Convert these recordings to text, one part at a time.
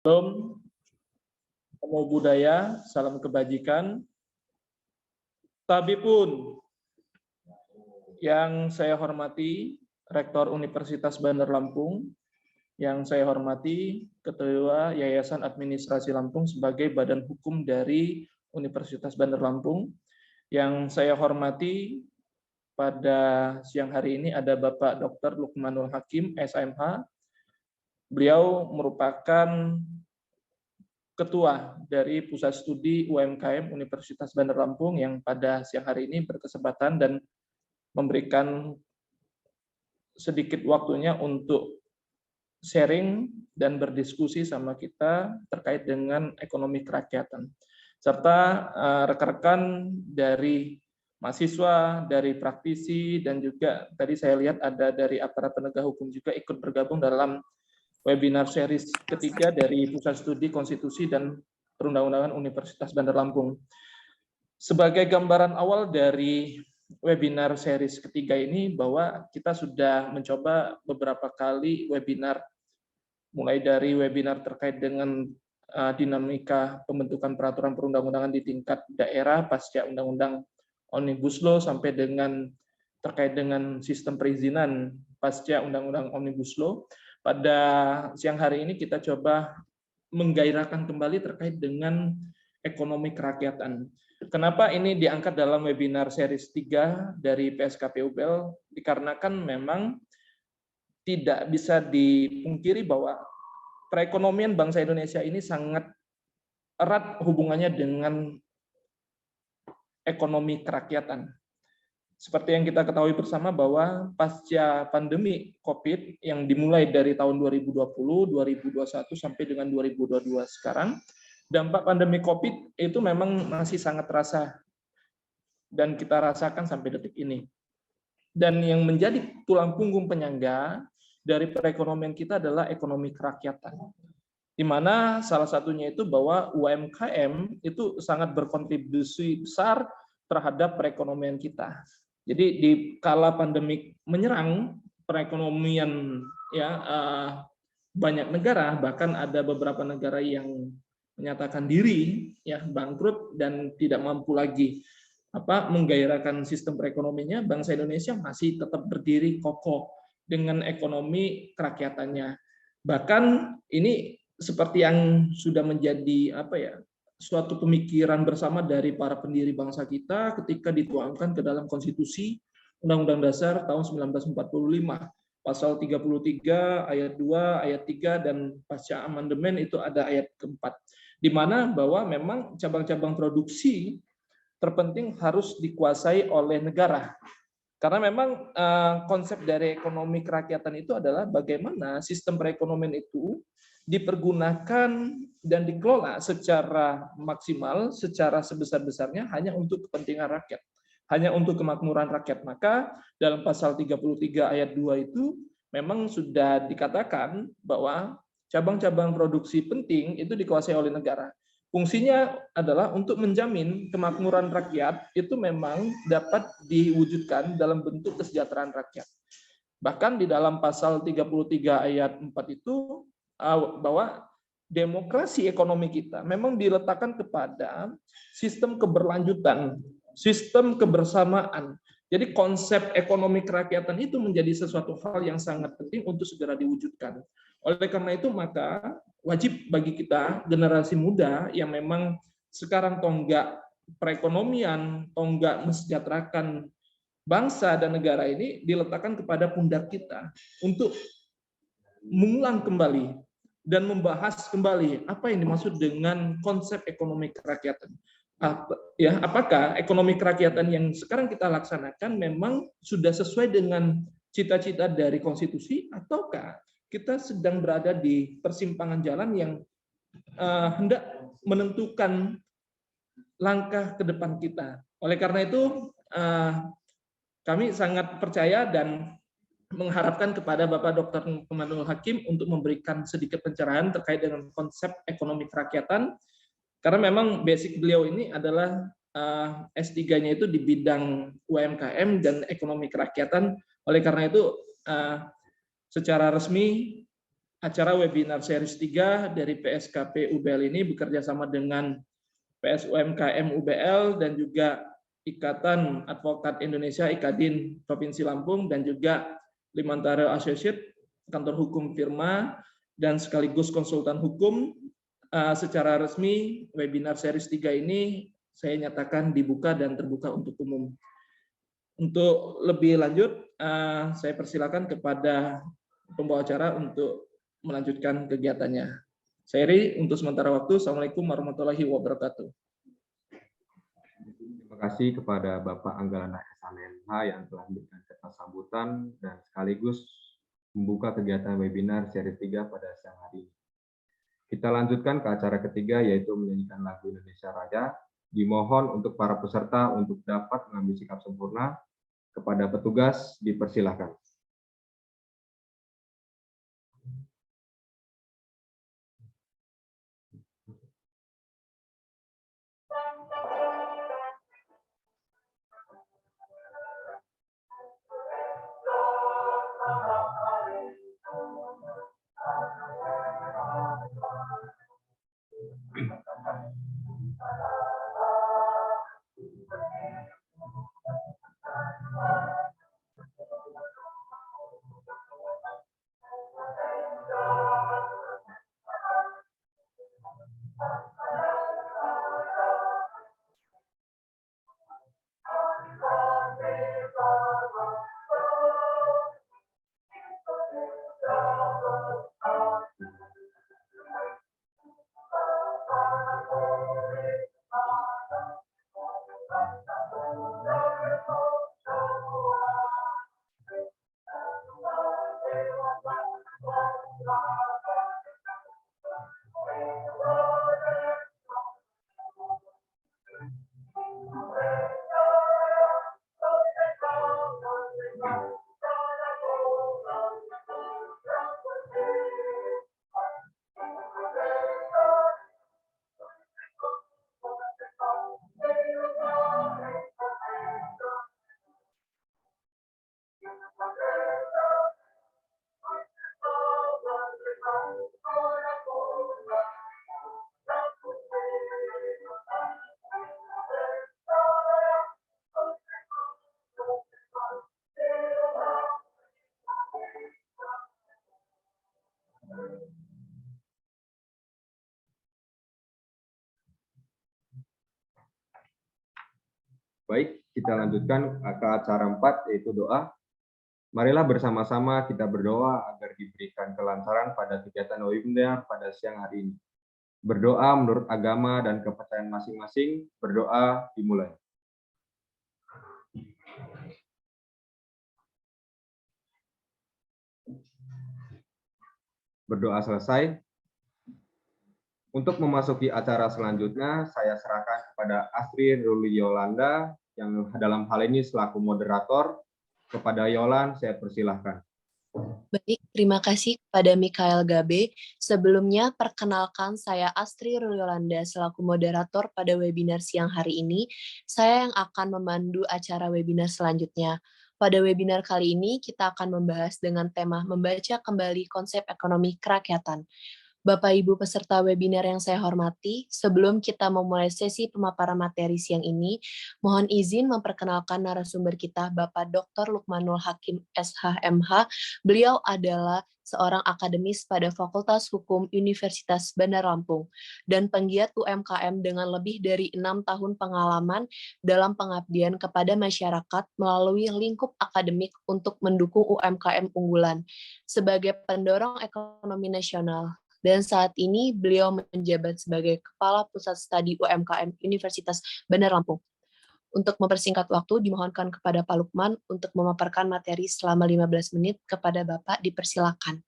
Salam, namo budaya, salam kebajikan. Tabipun yang saya hormati Rektor Universitas Bandar Lampung, yang saya hormati Ketua Yayasan Administrasi Lampung sebagai badan hukum dari Universitas Bandar Lampung, yang saya hormati pada siang hari ini ada Bapak Dr. Lukmanul Hakim, SMH. Beliau merupakan Ketua dari Pusat Studi UMKM Universitas Bandar Lampung yang pada siang hari ini berkesempatan dan memberikan sedikit waktunya untuk sharing dan berdiskusi sama kita terkait dengan ekonomi kerakyatan. Serta rekan-rekan dari mahasiswa, dari praktisi, dan juga tadi saya lihat ada dari aparat penegak hukum juga ikut bergabung dalam webinar series ketiga dari Pusat Studi Konstitusi dan Perundang-undangan Universitas Bandar Lampung. Sebagai gambaran awal dari webinar series ketiga ini, bahwa kita sudah mencoba beberapa kali webinar, mulai dari webinar terkait dengan dinamika pembentukan peraturan perundang-undangan di tingkat daerah pasca Undang-Undang Omnibus Law sampai dengan terkait dengan sistem perizinan pasca Undang-Undang Omnibus Law. Pada siang hari ini kita coba menggairahkan kembali terkait dengan ekonomi kerakyatan. Kenapa ini diangkat dalam webinar series 3 dari PSKP UBL? Dikarenakan memang tidak bisa dipungkiri bahwa perekonomian bangsa Indonesia ini sangat erat hubungannya dengan ekonomi kerakyatan. Seperti yang kita ketahui bersama bahwa pasca pandemi COVID yang dimulai dari tahun 2020, 2021 sampai dengan 2022 sekarang, dampak pandemi COVID itu memang masih sangat terasa dan kita rasakan sampai detik ini. Dan yang menjadi tulang punggung penyangga dari perekonomian kita adalah ekonomi kerakyatan. Di mana salah satunya itu bahwa UMKM itu sangat berkontribusi besar terhadap perekonomian kita. Jadi di kala pandemik menyerang perekonomian banyak negara, bahkan ada beberapa negara yang menyatakan diri bangkrut dan tidak mampu lagi menggairahkan sistem perekonomiannya, bangsa Indonesia masih tetap berdiri kokoh dengan ekonomi kerakyatannya. Bahkan ini seperti yang sudah menjadi suatu pemikiran bersama dari para pendiri bangsa kita ketika dituangkan ke dalam konstitusi Undang-Undang Dasar tahun 1945, pasal 33 ayat 2, ayat 3, dan pasca amandemen itu ada ayat keempat, di mana bahwa memang cabang-cabang produksi terpenting harus dikuasai oleh negara. Karena memang konsep dari ekonomi kerakyatan itu adalah bagaimana sistem perekonomian itu dipergunakan dan dikelola secara maksimal, secara sebesar-besarnya hanya untuk kepentingan rakyat, hanya untuk kemakmuran rakyat. Maka dalam pasal 33 ayat 2 itu memang sudah dikatakan bahwa cabang-cabang produksi penting itu dikuasai oleh negara. Fungsinya adalah untuk menjamin kemakmuran rakyat itu memang dapat diwujudkan dalam bentuk kesejahteraan rakyat. Bahkan di dalam pasal 33 ayat 4 itu bahwa demokrasi ekonomi kita memang diletakkan kepada sistem keberlanjutan, sistem kebersamaan. Jadi konsep ekonomi kerakyatan itu menjadi sesuatu hal yang sangat penting untuk segera diwujudkan. Oleh karena itu maka wajib bagi kita generasi muda yang memang sekarang tonggak perekonomian, tonggak mesejahterakan bangsa dan negara ini diletakkan kepada pundak kita untuk mengulang kembali dan membahas kembali apa yang dimaksud dengan konsep ekonomi kerakyatan. Apakah ekonomi kerakyatan yang sekarang kita laksanakan memang sudah sesuai dengan cita-cita dari konstitusi, ataukah kita sedang berada di persimpangan jalan yang hendak menentukan langkah ke depan kita. Oleh karena itu, kami sangat percaya dan mengharapkan kepada Bapak Dr. Lukmanul Hakim untuk memberikan sedikit pencerahan terkait dengan konsep ekonomi kerakyatan, karena memang basic beliau ini adalah S3-nya itu di bidang UMKM dan ekonomi kerakyatan. Oleh karena itu, secara resmi acara webinar series 3 dari PSKP UBL ini bekerja sama dengan PSUMKM UBL dan juga Ikatan Advokat Indonesia IKADIN Provinsi Lampung dan juga Limantara Associate, kantor hukum firma dan sekaligus konsultan hukum. Secara resmi webinar series 3 ini saya nyatakan dibuka dan terbuka untuk umum. Untuk lebih lanjut, saya persilakan kepada pembawa acara untuk melanjutkan kegiatannya. Saya Eri, untuk sementara waktu. Assalamualaikum warahmatullahi wabarakatuh. Terima kasih kepada Bapak Anggalana SHMH yang telah memberikan kata sambutan dan sekaligus membuka kegiatan webinar seri 3 pada siang hari ini. Kita lanjutkan ke acara ketiga, yaitu menyanyikan lagu Indonesia Raya. Dimohon untuk para peserta untuk dapat mengambil sikap sempurna. Kepada petugas dipersilahkan. Baik, kita lanjutkan ke acara 4, yaitu doa. Marilah bersama-sama kita berdoa agar diberikan kelancaran pada kegiatan webinar pada siang hari ini. Berdoa menurut agama dan kepercayaan masing-masing. Berdoa dimulai. Berdoa selesai. Untuk memasuki acara selanjutnya, saya serahkan kepada Astri Ruli Yolanda yang dalam hal ini selaku moderator. Kepada Yolan, saya persilahkan. Baik, terima kasih kepada Mikael Gabe. Sebelumnya, perkenalkan saya Astri Ruli Yolanda selaku moderator pada webinar siang hari ini. Saya yang akan memandu acara webinar selanjutnya. Pada webinar kali ini, kita akan membahas dengan tema membaca kembali konsep ekonomi kerakyatan. Bapak Ibu peserta webinar yang saya hormati, sebelum kita memulai sesi pemaparan materi siang ini, mohon izin memperkenalkan narasumber kita, Bapak Dr. Lukmanul Hakim SHMH. Beliau adalah seorang akademis pada Fakultas Hukum Universitas Bandar Lampung dan penggiat UMKM dengan lebih dari 6 tahun pengalaman dalam pengabdian kepada masyarakat melalui lingkup akademik untuk mendukung UMKM unggulan sebagai pendorong ekonomi nasional. Dan saat ini beliau menjabat sebagai Kepala Pusat Studi UMKM Universitas Bandar Lampung. Untuk mempersingkat waktu, dimohonkan kepada Pak Lukman untuk memaparkan materi selama 15 menit. Kepada Bapak, dipersilakan.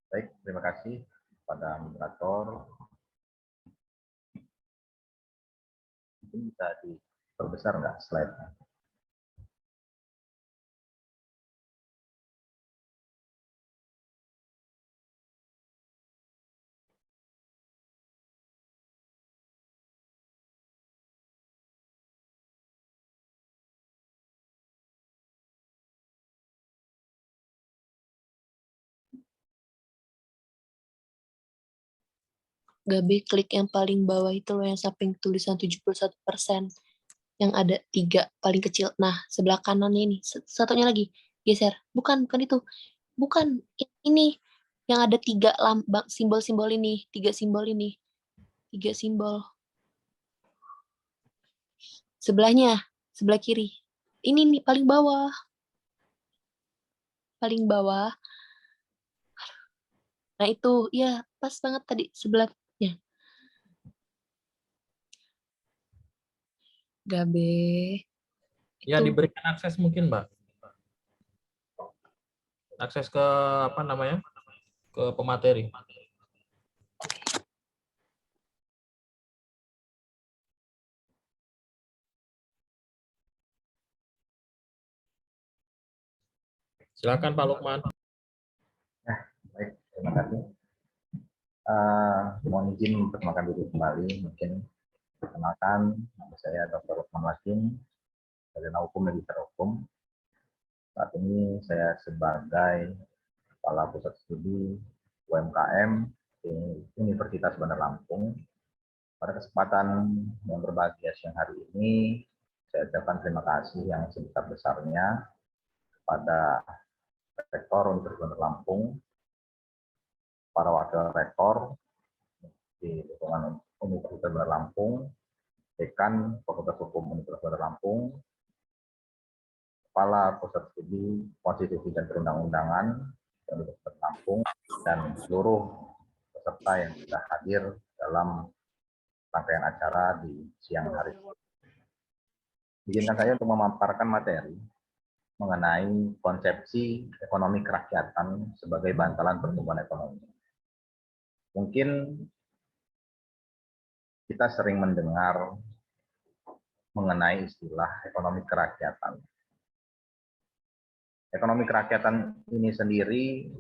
Baik, terima kasih kepada moderator. Mungkin bisa diperbesar nggak slide-nya? Gabe, klik yang paling bawah itu loh, yang samping tulisan 71%. Yang ada 3 paling kecil. Nah, sebelah kanannya ini. Satunya lagi. Geser. Bukan itu. Bukan. Ini. Yang ada 3 simbol-simbol ini. 3 simbol ini. 3 simbol. Sebelahnya. Sebelah kiri. Ini nih, paling bawah. Paling bawah. Nah, itu. Ya, pas banget tadi. Sebelahnya. Gabe. Ya, Itu. diberikan akses mungkin, Mbak. Akses ke apa namanya? Ke pemateri. Silakan Pak Lukman. Baik, terima kasih. Mohon izin memperkenalkan diri kembali. Mungkin perkenalkan, nama saya Dr. Lukman Wasim, sarjana hukum magister hukum. Saat ini saya sebagai Kepala Pusat Studi UMKM di Universitas Bandar Lampung. Pada kesempatan yang berbahagia siang hari ini, saya ucapkan terima kasih yang sebesar-besarnya kepada Rektor Universitas Bandar Lampung, para wakil rektor di lingkungan Universitas Bandar Lampung, Dekan Fakultas Hukum Universitas Bandar Lampung, Kepala Pusat Studi Konstitusi dan Perundang-undangan Universitas Lampung, dan seluruh peserta yang sudah hadir dalam rangkaian acara di siang hari ini. Izinkan saya untuk memaparkan materi mengenai konsepsi ekonomi kerakyatan sebagai bantalan pertumbuhan ekonomi. Mungkin kita sering mendengar mengenai istilah ekonomi kerakyatan. Ekonomi kerakyatan ini sendiri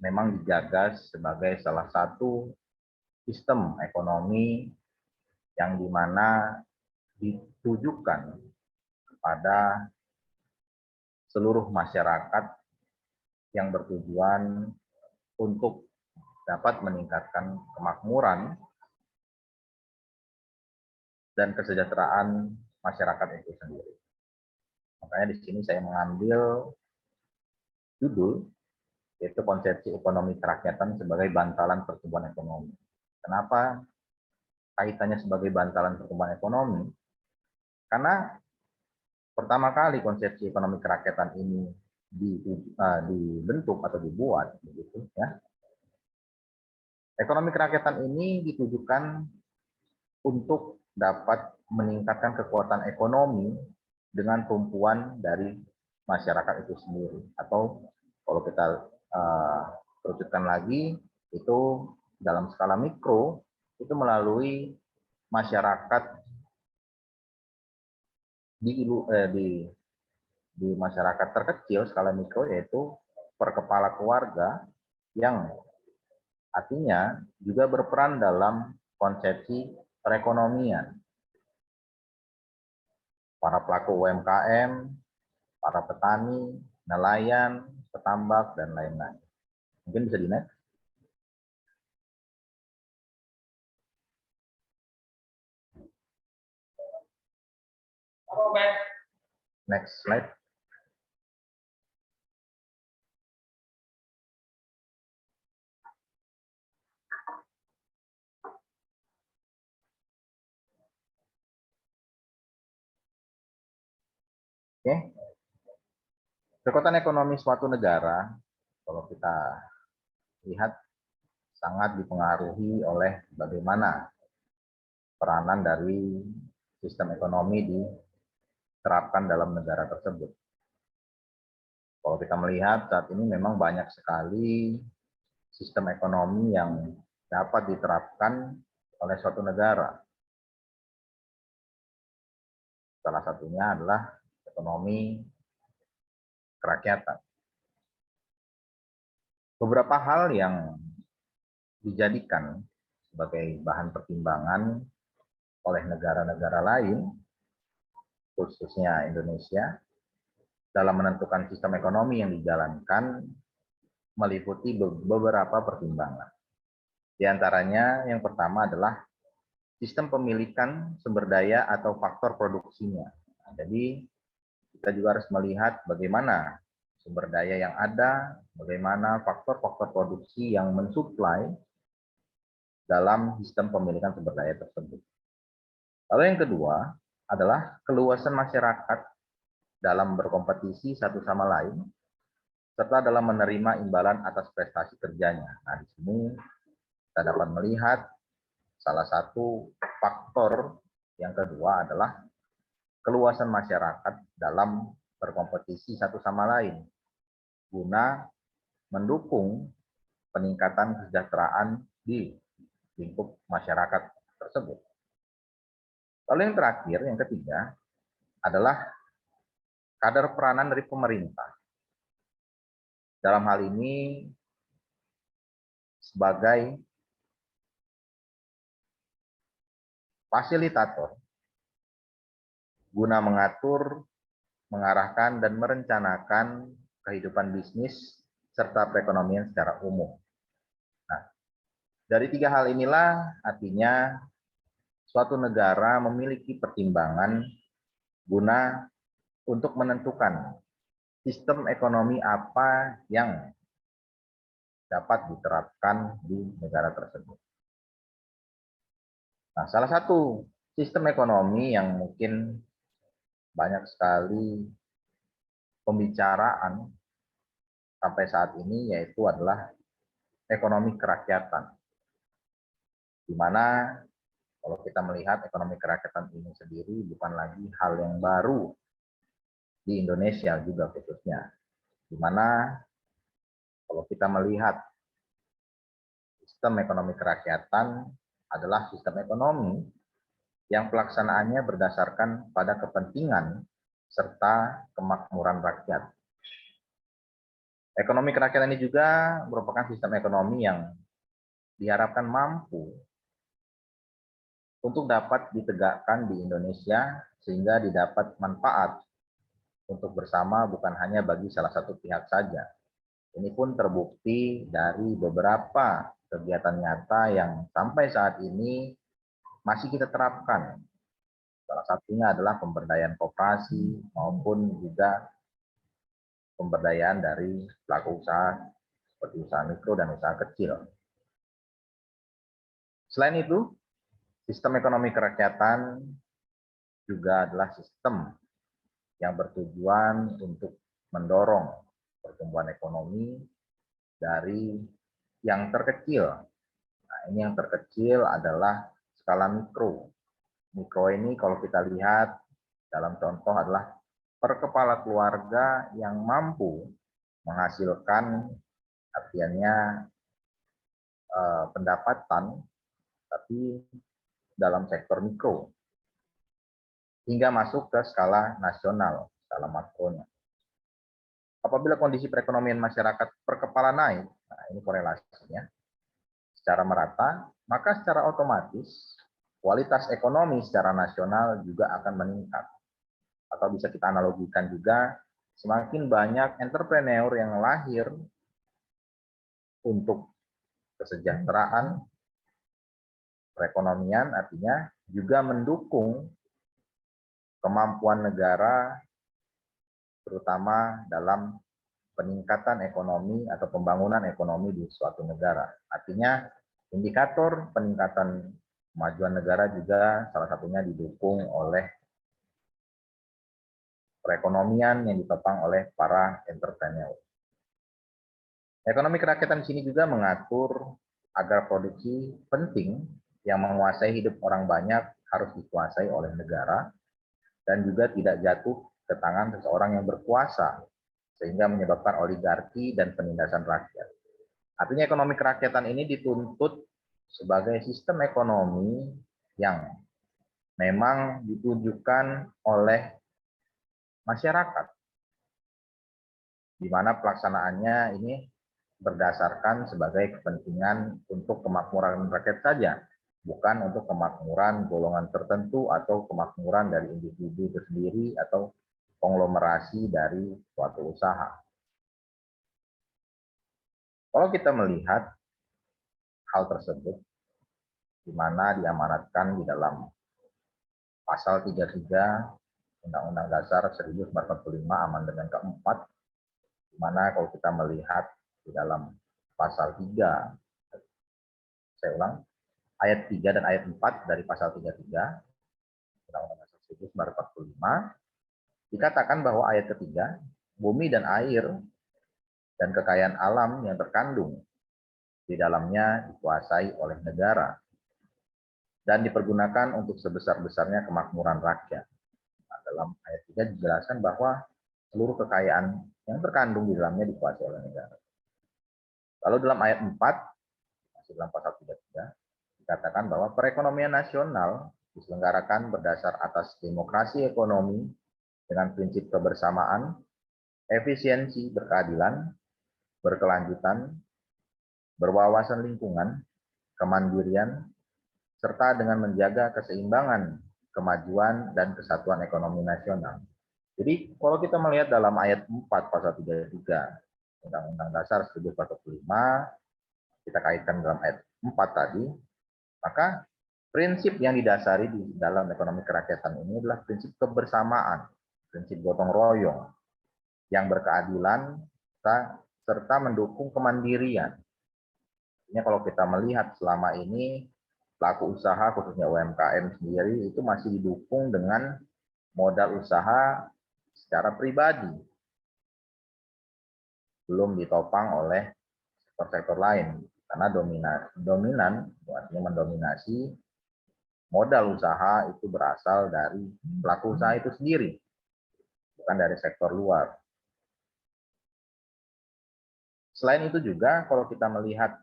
memang digagas sebagai salah satu sistem ekonomi yang dimana ditujukan kepada seluruh masyarakat yang bertujuan untuk dapat meningkatkan kemakmuran dan kesejahteraan masyarakat itu sendiri. Makanya di sini saya mengambil judul yaitu konsepsi ekonomi kerakyatan sebagai bantalan pertumbuhan ekonomi. Kenapa kaitannya sebagai bantalan pertumbuhan ekonomi? Karena pertama kali konsepsi ekonomi kerakyatan ini dibentuk atau dibuat, begitu ya. Ekonomi kerakyatan ini ditujukan untuk dapat meningkatkan kekuatan ekonomi dengan tumpuan dari masyarakat itu sendiri. Atau kalau kita kerucutkan lagi, itu dalam skala mikro, itu melalui masyarakat di masyarakat terkecil skala mikro, yaitu per kepala keluarga, yang artinya juga berperan dalam konsepsi perekonomian. Para pelaku UMKM, para petani, nelayan, petambak, dan lain-lain. Mungkin bisa di-next. Next slide. Oke. Kekuatan ekonomi suatu negara, kalau kita lihat, sangat dipengaruhi oleh bagaimana peranan dari sistem ekonomi diterapkan dalam negara tersebut. Kalau kita melihat saat ini memang banyak sekali sistem ekonomi yang dapat diterapkan oleh suatu negara. Salah satunya adalah ekonomi kerakyatan. Beberapa hal yang dijadikan sebagai bahan pertimbangan oleh negara-negara lain, khususnya Indonesia, dalam menentukan sistem ekonomi yang dijalankan meliputi beberapa pertimbangan. Di antaranya yang pertama adalah sistem pemilikan sumber daya atau faktor produksinya. Nah, jadi kita juga harus melihat bagaimana sumber daya yang ada, bagaimana faktor-faktor produksi yang mensuplai dalam sistem pemilikan sumber daya tersebut. Lalu yang kedua adalah keluasan masyarakat dalam berkompetisi satu sama lain, serta dalam menerima imbalan atas prestasi kerjanya. Nah, di sini kita dapat melihat salah satu faktor yang kedua adalah keluasan masyarakat dalam berkompetisi satu sama lain guna mendukung peningkatan kesejahteraan di lingkup masyarakat tersebut. Lalu yang terakhir, yang ketiga, adalah kadar peranan dari pemerintah. Dalam hal ini sebagai fasilitator guna mengatur, mengarahkan, dan merencanakan kehidupan bisnis serta perekonomian secara umum. Nah, dari tiga hal inilah artinya suatu negara memiliki pertimbangan guna untuk menentukan sistem ekonomi apa yang dapat diterapkan di negara tersebut. Nah, salah satu sistem ekonomi yang mungkin banyak sekali pembicaraan sampai saat ini yaitu adalah ekonomi kerakyatan. Di mana kalau kita melihat ekonomi kerakyatan ini sendiri bukan lagi hal yang baru di Indonesia juga khususnya. Di mana kalau kita melihat sistem ekonomi kerakyatan adalah sistem ekonomi yang pelaksanaannya berdasarkan pada kepentingan serta kemakmuran rakyat. Ekonomi kerakyatan ini juga merupakan sistem ekonomi yang diharapkan mampu untuk dapat ditegakkan di Indonesia sehingga didapat manfaat untuk bersama bukan hanya bagi salah satu pihak saja. Ini pun terbukti dari beberapa kegiatan nyata yang sampai saat ini masih kita terapkan. Salah satunya adalah pemberdayaan koperasi maupun juga pemberdayaan dari pelaku usaha seperti usaha mikro dan usaha kecil. Selain itu, sistem ekonomi kerakyatan juga adalah sistem yang bertujuan untuk mendorong pertumbuhan ekonomi dari yang terkecil. Nah, ini yang terkecil adalah skala mikro. Mikro ini kalau kita lihat dalam contoh adalah per kepala keluarga yang mampu menghasilkan artinya pendapatan tapi dalam sektor mikro hingga masuk ke skala nasional, skala makronya. Apabila kondisi perekonomian masyarakat per kepala naik, nah ini korelasinya, secara merata, maka secara otomatis kualitas ekonomi secara nasional juga akan meningkat. Atau bisa kita analogikan juga, semakin banyak entrepreneur yang lahir untuk kesejahteraan perekonomian, artinya juga mendukung kemampuan negara, terutama dalam peningkatan ekonomi atau pembangunan ekonomi di suatu negara. Artinya, indikator peningkatan kemajuan negara juga salah satunya didukung oleh perekonomian yang ditopang oleh para entrepreneur. Ekonomi kerakyatan di sini juga mengatur agar produksi penting yang menguasai hidup orang banyak harus dikuasai oleh negara dan juga tidak jatuh ke tangan seseorang yang berkuasa sehingga menyebabkan oligarki dan penindasan rakyat. Artinya ekonomi kerakyatan ini dituntut sebagai sistem ekonomi yang memang ditujukan oleh masyarakat, di mana pelaksanaannya ini berdasarkan sebagai kepentingan untuk kemakmuran rakyat saja, bukan untuk kemakmuran golongan tertentu atau kemakmuran dari individu itu sendiri atau konglomerasi dari suatu usaha. Kalau kita melihat hal tersebut, di mana diamanatkan di dalam pasal 33 Undang-Undang Dasar 1945 amandemen keempat, di mana kalau kita melihat di dalam pasal 3, saya ulang, ayat 3 dan ayat 4 dari pasal 33 Undang-Undang Dasar 1945, dikatakan bahwa ayat ketiga, bumi dan air dan kekayaan alam yang terkandung di dalamnya dikuasai oleh negara dan dipergunakan untuk sebesar-besarnya kemakmuran rakyat. Nah, dalam ayat 3 dijelaskan bahwa seluruh kekayaan yang terkandung di dalamnya dikuasai oleh negara. Lalu dalam ayat 4, masih dalam pasal 33, dikatakan bahwa perekonomian nasional diselenggarakan berdasar atas demokrasi ekonomi dengan prinsip kebersamaan, efisiensi, berkeadilan, berkelanjutan, berwawasan lingkungan, kemandirian, serta dengan menjaga keseimbangan, kemajuan, dan kesatuan ekonomi nasional. Jadi kalau kita melihat dalam ayat 4 pasal 33 Undang-Undang Dasar 1945, kita kaitkan dalam ayat 4 tadi, maka prinsip yang didasari di dalam ekonomi kerakyatan ini adalah prinsip kebersamaan, prinsip gotong royong, yang berkeadilan, serta mendukung kemandirian. Artinya kalau kita melihat selama ini, pelaku usaha khususnya UMKM sendiri itu masih didukung dengan modal usaha secara pribadi, belum ditopang oleh sektor-sektor lain, karena dominan artinya mendominasi modal usaha itu berasal dari pelaku usaha itu sendiri, bukan dari sektor luar. Selain itu juga kalau kita melihat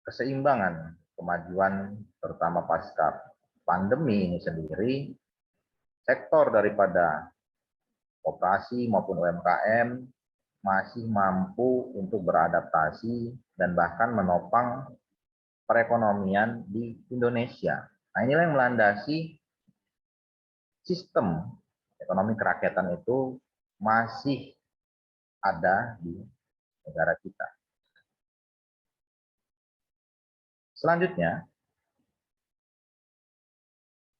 keseimbangan kemajuan terutama pasca pandemi ini sendiri, sektor daripada koperasi maupun UMKM masih mampu untuk beradaptasi dan bahkan menopang perekonomian di Indonesia. Nah, inilah yang melandasi sistem ekonomi kerakyatan itu masih ada di negara kita. Selanjutnya,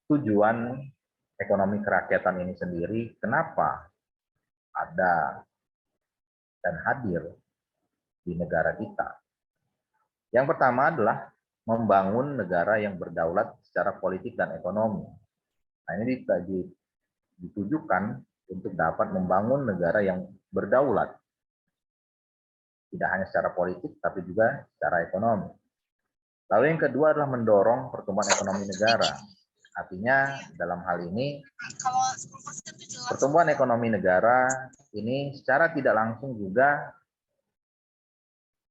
tujuan ekonomi kerakyatan ini sendiri, kenapa ada dan hadir di negara kita? Yang pertama adalah membangun negara yang berdaulat secara politik dan ekonomi. Nah, ini ditujukan untuk dapat membangun negara yang berdaulat, tidak hanya secara politik, tapi juga secara ekonomi. Lalu yang kedua adalah mendorong pertumbuhan ekonomi negara. Artinya dalam hal ini, pertumbuhan ekonomi negara ini secara tidak langsung juga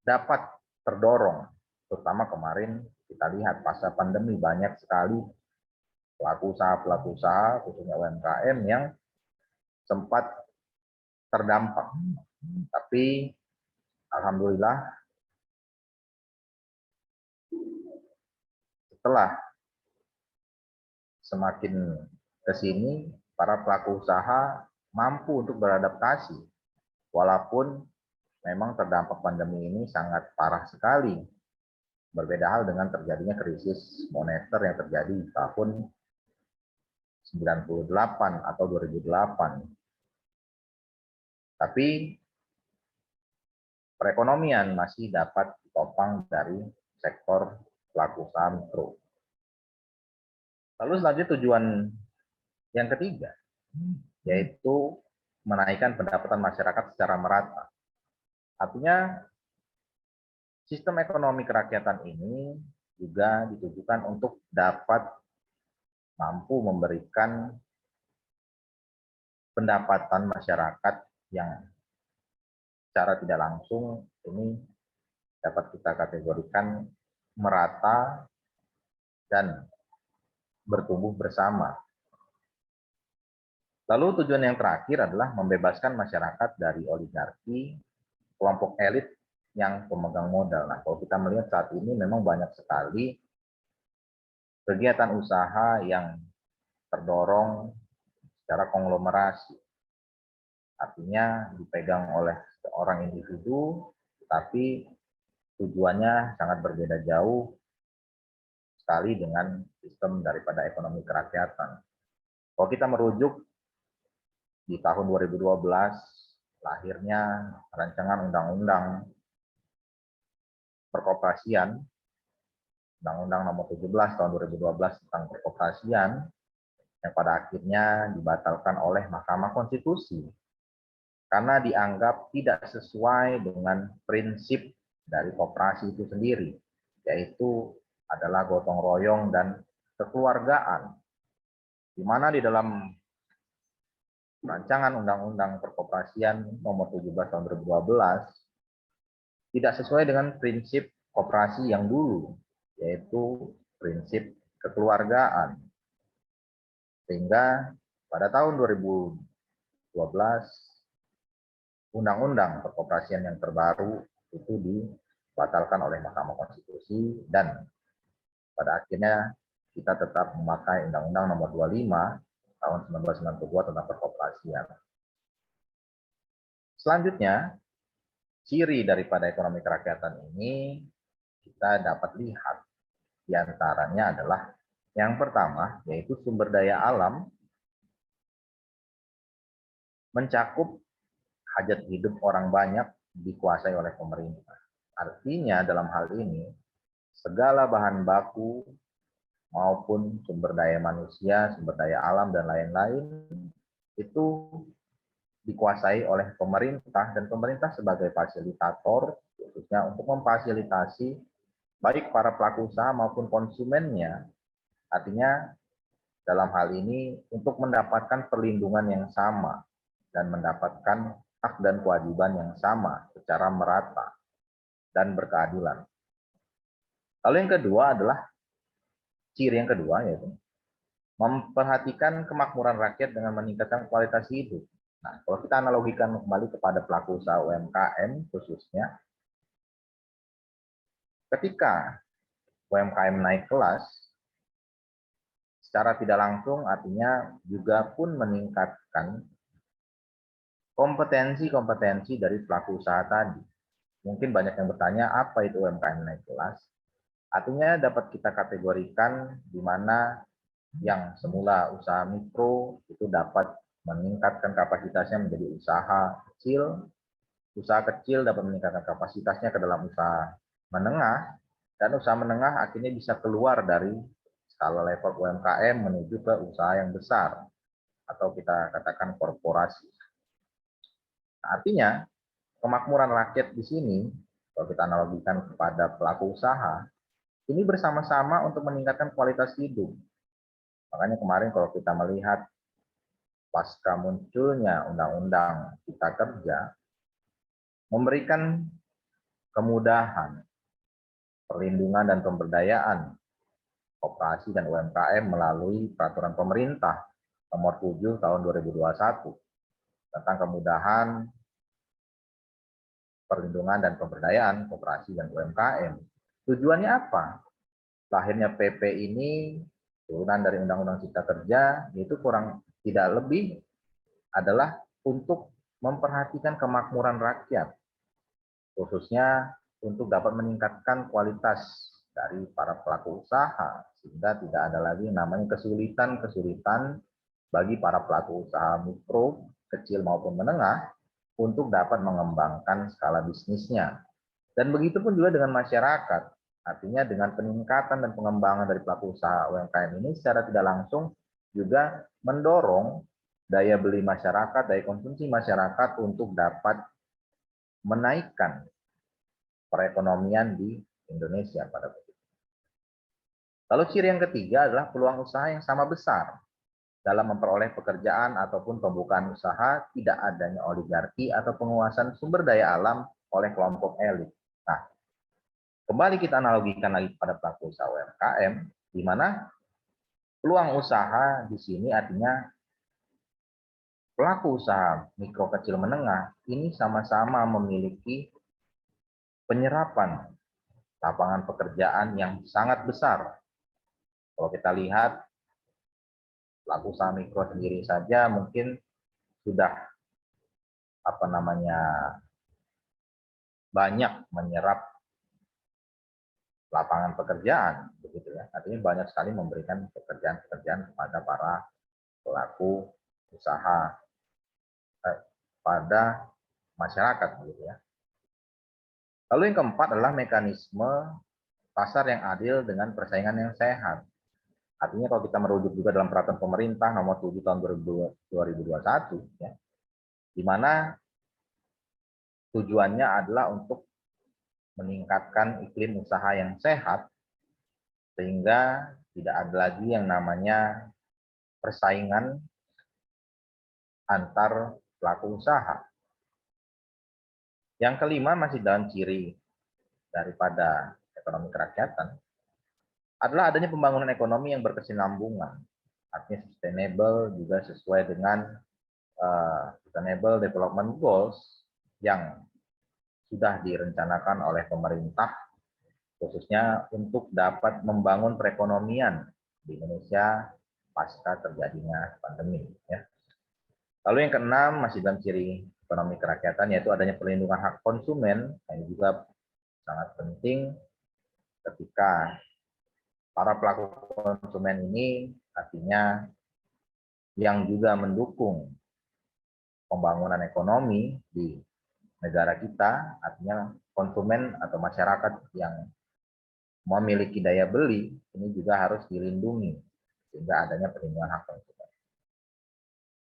dapat terdorong. Terutama kemarin kita lihat pasca pandemi banyak sekali pelaku usaha, khususnya UMKM yang sempat terdampak. Tapi alhamdulillah setelah semakin ke sini, para pelaku usaha mampu untuk beradaptasi, walaupun memang terdampak pandemi ini sangat parah sekali. Berbeda hal dengan terjadinya krisis moneter yang terjadi di tahun 98 atau 2008. Tapi perekonomian masih dapat ditopang dari sektor pelaku usaha mikro. Lalu selanjutnya tujuan yang ketiga, yaitu menaikkan pendapatan masyarakat secara merata. Artinya sistem ekonomi kerakyatan ini juga ditujukan untuk dapat mampu memberikan pendapatan masyarakat yang secara tidak langsung ini dapat kita kategorikan merata dan bertumbuh bersama. Lalu tujuan yang terakhir adalah membebaskan masyarakat dari oligarki, kelompok elit yang pemegang modal. Nah, kalau kita melihat saat ini memang banyak sekali kegiatan usaha yang terdorong secara konglomerasi. Artinya dipegang oleh seorang individu, tapi tujuannya sangat berbeda jauh sekali dengan sistem daripada ekonomi kerakyatan. Kalau kita merujuk di tahun 2012, lahirnya rancangan undang-undang perkoperasian, Undang-Undang Nomor 17 Tahun 2012 tentang perkoperasian, yang pada akhirnya dibatalkan oleh Mahkamah Konstitusi karena dianggap tidak sesuai dengan prinsip dari koperasi itu sendiri, yaitu adalah gotong royong dan kekeluargaan, di mana di dalam rancangan Undang-Undang Perkoperasian Nomor 17 Tahun 2012 tidak sesuai dengan prinsip koperasi yang dulu, yaitu prinsip kekeluargaan. Sehingga pada tahun 2012 Undang-Undang Perkoperasian yang terbaru itu dibatalkan oleh Mahkamah Konstitusi, dan pada akhirnya kita tetap memakai Undang-Undang Nomor 25 Tahun 1992 tentang perkoperasian. Selanjutnya, ciri daripada ekonomi kerakyatan ini kita dapat lihat diantaranya adalah yang pertama, yaitu sumber daya alam mencakup hajat hidup orang banyak dikuasai oleh pemerintah. Artinya dalam hal ini, segala bahan baku maupun sumber daya manusia, sumber daya alam, dan lain-lain itu dikuasai oleh pemerintah, dan pemerintah sebagai fasilitator khususnya untuk memfasilitasi baik para pelaku usaha maupun konsumennya. Artinya dalam hal ini untuk mendapatkan perlindungan yang sama dan mendapatkan hak dan kewajiban yang sama secara merata dan berkeadilan. Lalu yang kedua adalah ciri yang kedua, yaitu memperhatikan kemakmuran rakyat dengan meningkatkan kualitas hidup. Nah, kalau kita analogikan kembali kepada pelaku usaha UMKM khususnya, ketika UMKM naik kelas, secara tidak langsung artinya juga pun meningkatkan kompetensi-kompetensi dari pelaku usaha tadi. Mungkin banyak yang bertanya, apa itu UMKM naik kelas? Artinya dapat kita kategorikan di mana yang semula usaha mikro itu dapat meningkatkan kapasitasnya menjadi usaha kecil dapat meningkatkan kapasitasnya ke dalam usaha menengah, dan usaha menengah akhirnya bisa keluar dari skala level UMKM menuju ke usaha yang besar, atau kita katakan korporasi. Artinya kemakmuran rakyat di sini, kalau kita analogikan kepada pelaku usaha, ini bersama-sama untuk meningkatkan kualitas hidup. Makanya kemarin kalau kita melihat pasca munculnya Undang-Undang Cipta Kerja, memberikan kemudahan, perlindungan dan pemberdayaan koperasi dan UMKM melalui peraturan pemerintah nomor 7 tahun 2021 tentang kemudahan, perlindungan dan pemberdayaan koperasi dan UMKM. Tujuannya apa? Lahirnya PP ini turunan dari Undang-Undang Cipta Kerja, yaitu kurang tidak lebih adalah untuk memperhatikan kemakmuran rakyat, khususnya untuk dapat meningkatkan kualitas dari para pelaku usaha, sehingga tidak ada lagi namanya kesulitan-kesulitan bagi para pelaku usaha mikro, kecil maupun menengah untuk dapat mengembangkan skala bisnisnya. Dan begitu pun juga dengan masyarakat. Artinya dengan peningkatan dan pengembangan dari pelaku usaha UMKM ini secara tidak langsung juga mendorong daya beli masyarakat, daya konsumsi masyarakat untuk dapat menaikkan perekonomian di Indonesia pada waktu itu. Lalu ciri yang ketiga adalah peluang usaha yang sama besar dalam memperoleh pekerjaan ataupun pembukaan usaha, tidak adanya oligarki atau penguasaan sumber daya alam oleh kelompok elit. Nah, kembali kita analogikan lagi pada pelaku usaha UMKM, di mana peluang usaha di sini artinya pelaku usaha mikro kecil menengah ini sama-sama memiliki penyerapan lapangan pekerjaan yang sangat besar. Kalau kita lihat pelaku usaha mikro sendiri saja mungkin sudah banyak menyerap lapangan pekerjaan, begitu ya. Artinya banyak sekali memberikan pekerjaan-pekerjaan kepada para pelaku usaha, pada masyarakat, begitu ya. Lalu yang keempat adalah mekanisme pasar yang adil dengan persaingan yang sehat. Artinya kalau kita merujuk juga dalam peraturan pemerintah nomor 7 tahun 2021, ya, di mana tujuannya adalah untuk meningkatkan iklim usaha yang sehat, sehingga tidak ada lagi yang namanya persaingan antar pelaku usaha. Yang kelima masih dalam ciri daripada ekonomi kerakyatan adalah adanya pembangunan ekonomi yang berkesinambungan, artinya sustainable, juga sesuai dengan Sustainable Development Goals yang sudah direncanakan oleh pemerintah, khususnya untuk dapat membangun perekonomian di Indonesia pasca terjadinya pandemi. Ya. Lalu yang keenam masih dalam ciri ekonomi kerakyatan, yaitu adanya perlindungan hak konsumen, yang juga sangat penting ketika para pelaku konsumen ini artinya yang juga mendukung pembangunan ekonomi di negara kita, artinya konsumen atau masyarakat yang memiliki daya beli, ini juga harus dilindungi, sehingga adanya perlindungan hak konsumen.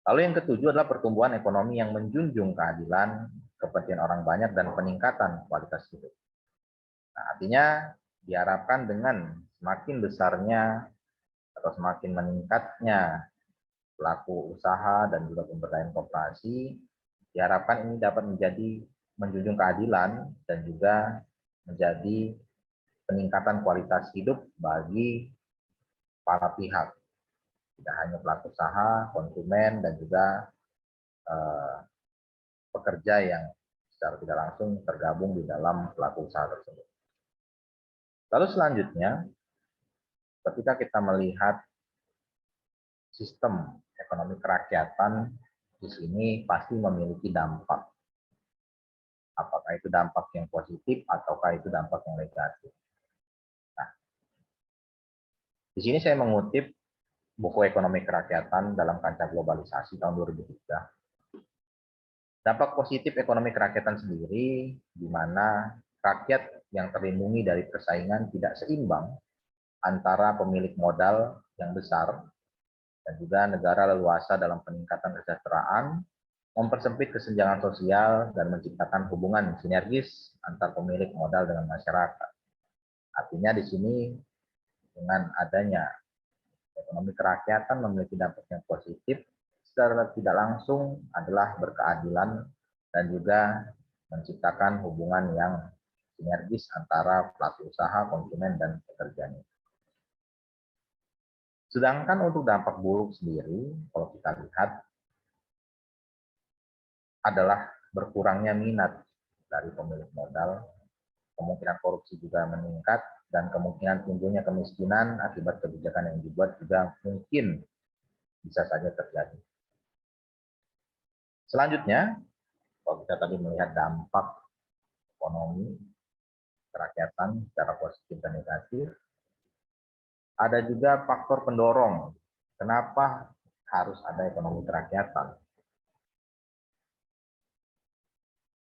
Lalu yang ketujuh adalah pertumbuhan ekonomi yang menjunjung keadilan, kepentingan orang banyak, dan peningkatan kualitas hidup. Nah, artinya diharapkan dengan semakin besarnya atau semakin meningkatnya pelaku usaha dan juga pemberdayaan koperasi, diharapkan ini dapat menjunjung keadilan dan juga menjadi peningkatan kualitas hidup bagi para pihak, tidak hanya pelaku usaha, konsumen, dan juga pekerja yang secara tidak langsung tergabung di dalam pelaku usaha tersebut. Lalu selanjutnya, ketika kita melihat sistem ekonomi kerakyatan, di sini pasti memiliki dampak. Apakah itu dampak yang positif ataukah itu dampak yang negatif. Nah, di sini saya mengutip buku Ekonomi Kerakyatan dalam Kancah Globalisasi tahun 2003. Dampak positif ekonomi kerakyatan sendiri, di mana rakyat yang terlindungi dari persaingan tidak seimbang antara pemilik modal yang besar dan juga negara leluasa dalam peningkatan kesejahteraan, mempersempit kesenjangan sosial, dan menciptakan hubungan sinergis antar pemilik modal dengan masyarakat. Artinya di sini dengan adanya ekonomi kerakyatan memiliki dampak yang positif, secara tidak langsung adalah berkeadilan dan juga menciptakan hubungan yang sinergis antara pelaku usaha, konsumen, dan pekerjanya. Sedangkan untuk dampak buruk sendiri, kalau kita lihat, adalah berkurangnya minat dari pemilik modal, kemungkinan korupsi juga meningkat, dan kemungkinan timbulnya kemiskinan akibat kebijakan yang dibuat juga mungkin bisa saja terjadi. Selanjutnya, kalau kita tadi melihat dampak ekonomi kerakyatan secara positif dan negatif, ada juga faktor pendorong. Kenapa harus ada ekonomi kerakyatan?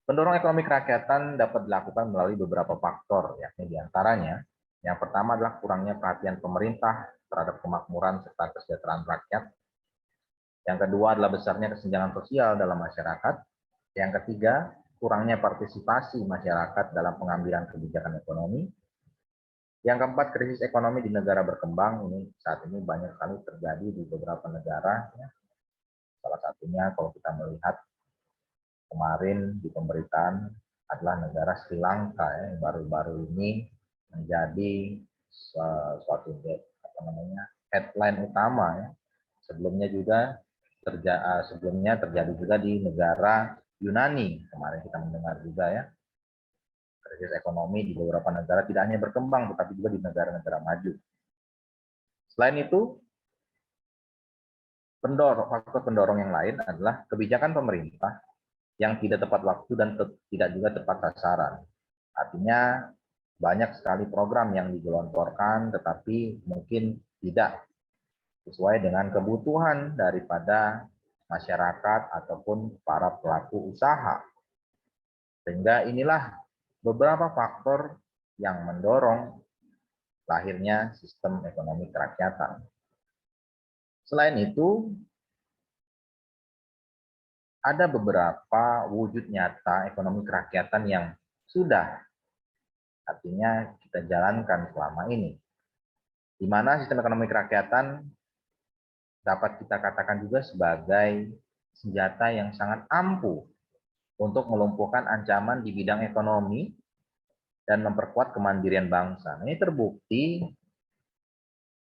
Pendorong ekonomi kerakyatan dapat dilakukan melalui beberapa faktor, yakni diantaranya, yang pertama adalah kurangnya perhatian pemerintah terhadap kemakmuran serta kesejahteraan rakyat. Yang kedua adalah besarnya kesenjangan sosial dalam masyarakat. Yang ketiga, kurangnya partisipasi masyarakat dalam pengambilan kebijakan ekonomi. Yang keempat, krisis ekonomi di negara berkembang. Ini saat ini banyak sekali terjadi di beberapa negara. Salah satunya kalau kita melihat kemarin di pemberitaan adalah negara Sri Lanka yang baru-baru ini menjadi suatu headline utama ya. Sebelumnya terjadi juga di negara Yunani. Kemarin kita mendengar juga ya. Krisis ekonomi di beberapa negara tidak hanya berkembang, tetapi juga di negara-negara maju. Selain itu, faktor pendorong yang lain adalah kebijakan pemerintah yang tidak tepat waktu dan tidak juga tepat sasaran. Artinya, banyak sekali program yang digelontorkan, tetapi mungkin tidak sesuai dengan kebutuhan daripada masyarakat ataupun para pelaku usaha. Sehingga inilah beberapa faktor yang mendorong lahirnya sistem ekonomi kerakyatan. Selain itu, ada beberapa wujud nyata ekonomi kerakyatan yang sudah artinya kita jalankan selama ini, di mana sistem ekonomi kerakyatan dapat kita katakan juga sebagai senjata yang sangat ampuh untuk melumpuhkan ancaman di bidang ekonomi dan memperkuat kemandirian bangsa. Ini terbukti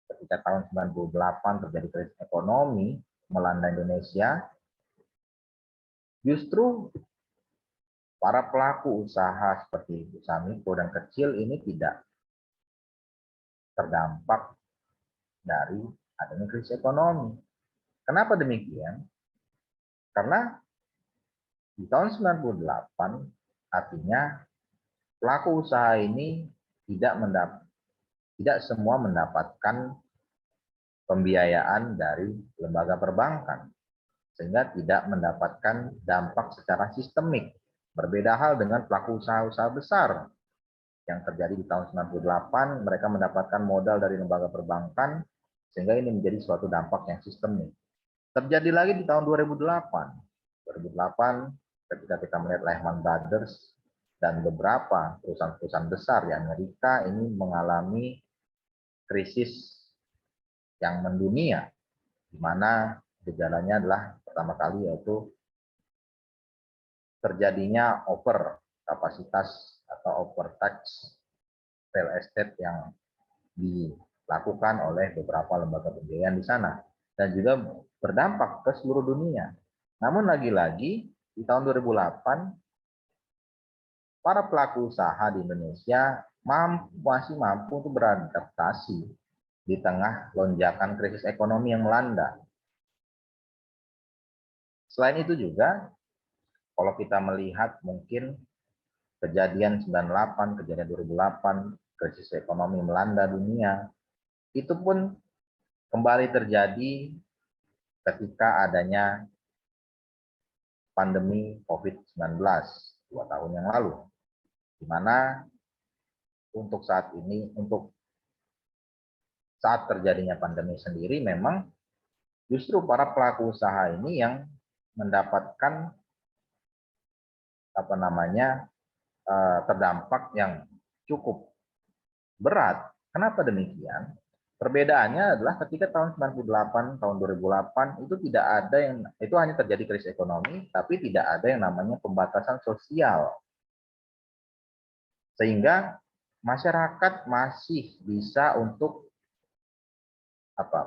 ketika tahun 98 terjadi krisis ekonomi melanda Indonesia, justru para pelaku usaha seperti usaha mikro dan kecil ini tidak terdampak dari adanya krisis ekonomi. Kenapa demikian? Karena di tahun 98 artinya pelaku usaha ini tidak semua mendapatkan pembiayaan dari lembaga perbankan, sehingga tidak mendapatkan dampak secara sistemik. Berbeda hal dengan pelaku usaha-usaha besar yang terjadi di tahun 98, mereka mendapatkan modal dari lembaga perbankan, sehingga ini menjadi suatu dampak yang sistemik. Terjadi lagi di tahun 2008. 2008 ketika kita melihat Lehman Brothers dan beberapa perusahaan-perusahaan besar di Amerika ini mengalami krisis yang mendunia, di mana gejalanya adalah pertama kali yaitu terjadinya over kapasitas atau overtax real estate yang dilakukan oleh beberapa lembaga pembiayaan di sana dan juga berdampak ke seluruh dunia. Namun lagi-lagi di tahun 2008 para pelaku usaha di Indonesia masih mampu untuk beradaptasi di tengah lonjakan krisis ekonomi yang melanda. Selain itu juga, kalau kita melihat mungkin kejadian 98, kejadian 2008, krisis ekonomi melanda dunia, itu pun kembali terjadi ketika adanya pandemi COVID-19 2 tahun yang lalu, di mana untuk saat ini, untuk saat terjadinya pandemi sendiri, memang justru para pelaku usaha ini yang mendapatkan terdampak yang cukup berat. Kenapa demikian? Perbedaannya adalah ketika tahun 98, tahun 2008 itu tidak ada yang, itu hanya terjadi krisis ekonomi, tapi tidak ada yang namanya pembatasan sosial. Sehingga masyarakat masih bisa untuk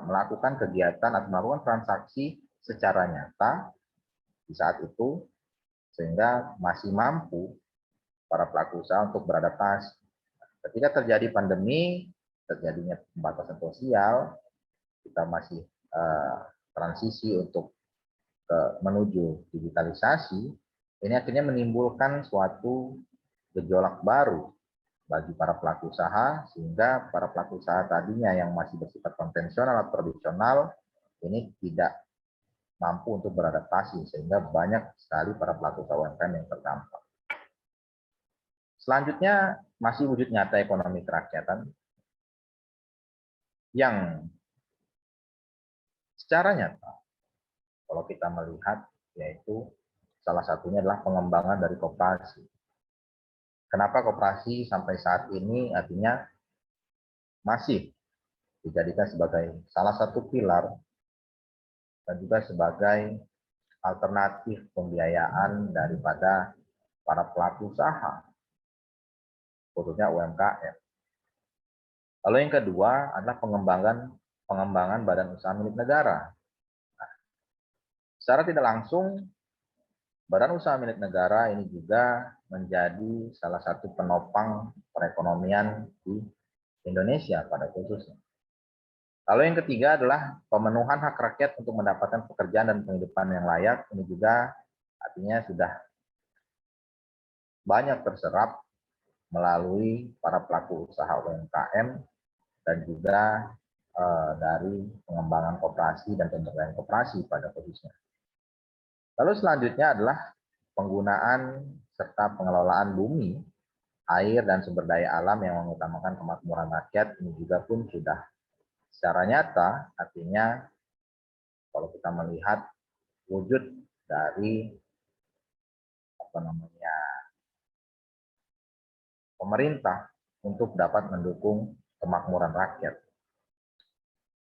melakukan kegiatan atau melakukan transaksi secara nyata di saat itu, sehingga masih mampu para pelaku usaha untuk beradaptasi. Ketika terjadi pandemi, terjadinya pembatasan sosial, kita masih transisi untuk menuju digitalisasi, ini akhirnya menimbulkan suatu gejolak baru bagi para pelaku usaha, sehingga para pelaku usaha tadinya yang masih bersifat konvensional atau tradisional ini tidak mampu untuk beradaptasi, sehingga banyak sekali para pelaku usaha UMKM yang terdampak. Selanjutnya masih wujud nyata ekonomi kerakyatan yang secara nyata kalau kita melihat, yaitu salah satunya adalah pengembangan dari koperasi. Kenapa koperasi sampai saat ini artinya masih dijadikan sebagai salah satu pilar dan juga sebagai alternatif pembiayaan daripada para pelaku usaha, khususnya UMKM. Lalu yang kedua adalah pengembangan badan usaha milik negara. Nah, secara tidak langsung, badan usaha milik negara ini juga menjadi salah satu penopang perekonomian di Indonesia pada khususnya. Lalu yang ketiga adalah pemenuhan hak rakyat untuk mendapatkan pekerjaan dan penghidupan yang layak. Ini juga artinya sudah banyak terserap melalui para pelaku usaha UMKM dan juga dari pengembangan koperasi dan pemberdayaan koperasi pada khususnya. Lalu selanjutnya adalah penggunaan serta pengelolaan bumi, air, dan sumber daya alam yang mengutamakan kemakmuran rakyat. Ini juga pun sudah secara nyata, artinya kalau kita melihat wujud dari pemerintah untuk dapat mendukung kemakmuran rakyat.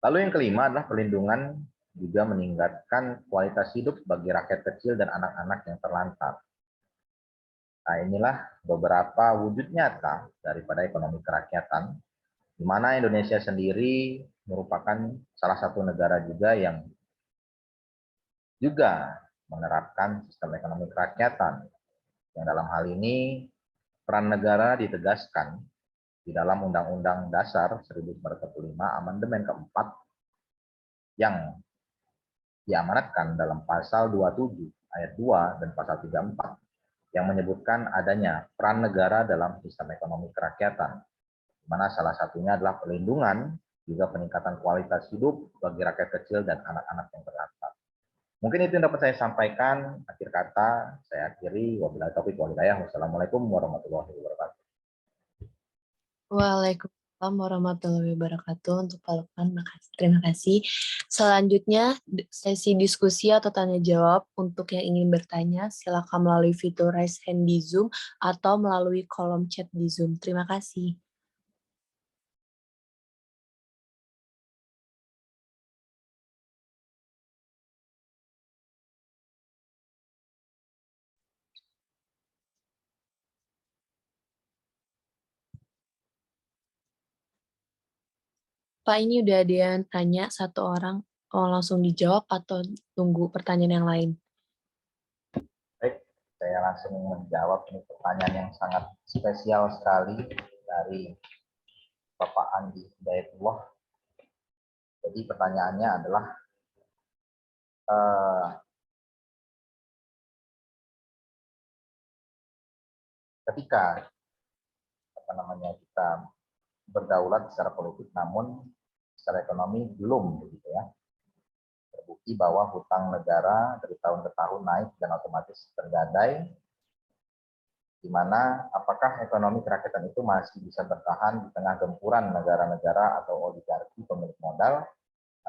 Lalu yang kelima adalah perlindungan juga meningkatkan kualitas hidup bagi rakyat kecil dan anak-anak yang terlantar. Nah, inilah beberapa wujud nyata daripada ekonomi kerakyatan, di mana Indonesia sendiri merupakan salah satu negara juga yang juga menerapkan sistem ekonomi kerakyatan, yang dalam hal ini peran negara ditegaskan di dalam Undang-Undang Dasar 1945 Amandemen keempat yang diamanatkan dalam pasal 27 ayat 2 dan pasal 34 yang menyebutkan adanya peran negara dalam sistem ekonomi kerakyatan, di mana salah satunya adalah perlindungan juga peningkatan kualitas hidup bagi rakyat kecil dan anak-anak yang terlantar. Mungkin itu yang dapat saya sampaikan. Akhir kata saya akhiri, wabillahi taufiq wal hidayah. Wassalamualaikum warahmatullahi wabarakatuh. Waalaikumsalam warahmatullahi wabarakatuh untuk Pak Lukman. Terima kasih. Selanjutnya sesi diskusi atau tanya jawab. Untuk yang ingin bertanya, silakan melalui fitur raise hand di Zoom atau melalui kolom chat di Zoom. Terima kasih. Pak, ini udah ada yang tanya satu orang, langsung dijawab atau tunggu pertanyaan yang lain? Baik, saya langsung menjawab ini pertanyaan yang sangat spesial sekali dari Bapak Andi Hidayatullah. Jadi pertanyaannya adalah ketika kita berdaulat secara politik, namun secara ekonomi belum, begitu ya. Terbukti bahwa hutang negara dari tahun ke tahun naik dan otomatis tergadai, di mana apakah ekonomi kerakyatan itu masih bisa bertahan di tengah gempuran negara-negara atau oligarki pemilik modal,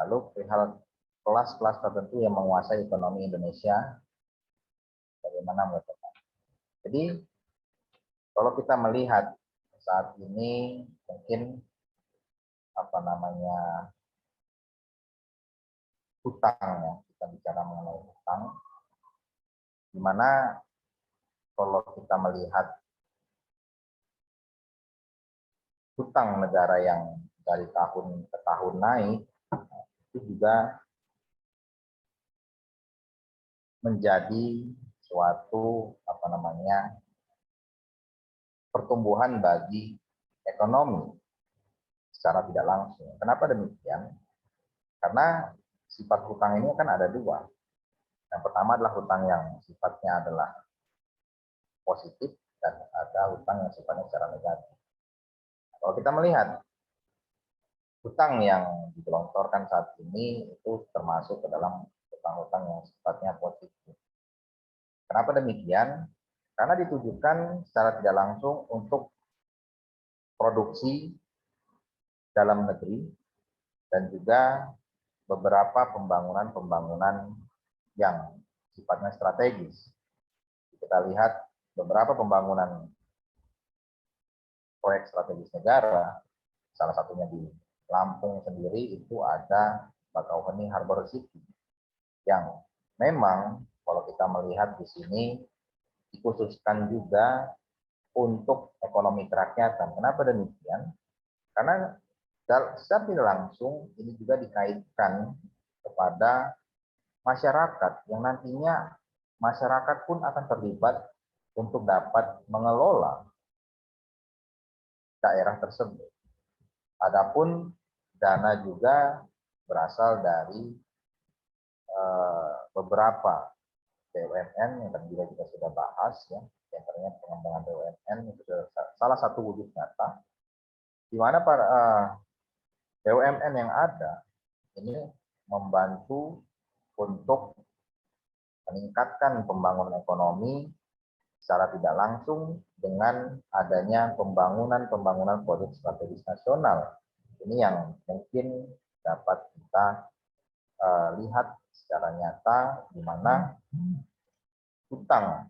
lalu perihal kelas-kelas tertentu yang menguasai ekonomi Indonesia, bagaimana menurut Bapak? Jadi kalau kita melihat saat ini mungkin hutang, ya, kita bicara mengenai hutang, di mana kalau kita melihat hutang negara yang dari tahun ke tahun naik, itu juga menjadi suatu pertumbuhan bagi ekonomi secara tidak langsung. Kenapa demikian? Karena sifat hutang ini kan ada dua. Yang pertama adalah hutang yang sifatnya adalah positif dan ada hutang yang sifatnya secara negatif. Kalau kita melihat hutang yang digelontorkan saat ini itu termasuk ke dalam hutang-hutang yang sifatnya positif. Kenapa demikian? Karena ditujukan secara tidak langsung untuk produksi dalam negeri dan juga beberapa pembangunan-pembangunan yang sifatnya strategis. Kita lihat beberapa pembangunan proyek strategis negara, salah satunya di Lampung sendiri itu ada Bakauheni Harbor City, yang memang kalau kita melihat di sini dikhususkan juga untuk ekonomi kerakyatan. Kenapa demikian? Karena secara tidak langsung ini juga dikaitkan kepada masyarakat yang nantinya masyarakat pun akan terlibat untuk dapat mengelola daerah tersebut. Adapun dana juga berasal dari beberapa BUMN yang tadi kita sudah bahas ya, di antaranya pengembangan BUMN itu salah satu wujud nyata di mana para BUMN yang ada ini membantu untuk meningkatkan pembangunan ekonomi secara tidak langsung dengan adanya pembangunan proyek strategis nasional. Ini yang mungkin dapat kita lihat secara nyata di mana hutang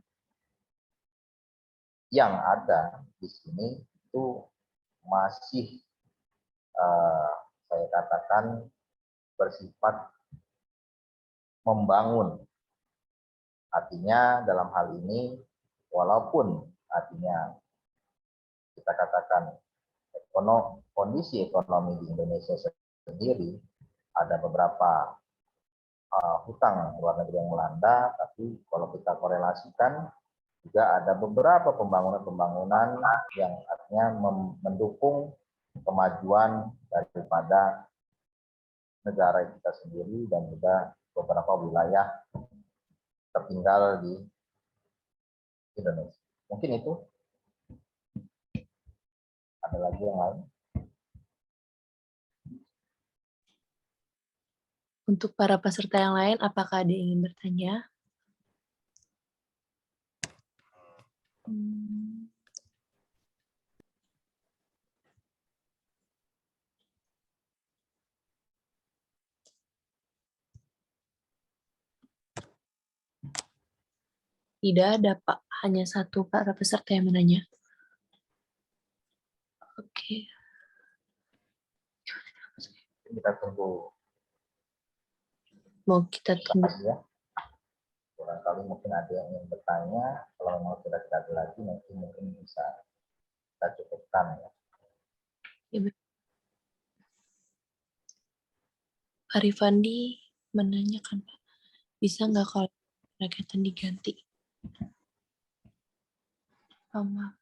yang ada di sini itu masih saya katakan bersifat membangun. Artinya dalam hal ini walaupun artinya kita katakan kondisi ekonomi di Indonesia sendiri ada beberapa hutang luar negeri yang melanda, tapi kalau kita korelasikan juga ada beberapa pembangunan yang artinya mendukung kemajuan daripada negara kita sendiri dan juga beberapa wilayah tertinggal di Indonesia. Mungkin itu. Ada lagi yang lain? Untuk para peserta yang lain, apakah ada yang ingin bertanya? Tidak ada, Pak. Hanya satu para peserta yang menanya. Oke. Kita tunggu. Mau kita tunggu. Ya. Barangkali mungkin ada yang ingin bertanya. Kalau memang sudah tidak ada lagi, mungkin bisa kita cukupkan. Ya. Pak Rifandi menanyakan, Pak, bisa nggak kalau kegiatan diganti? Maaf.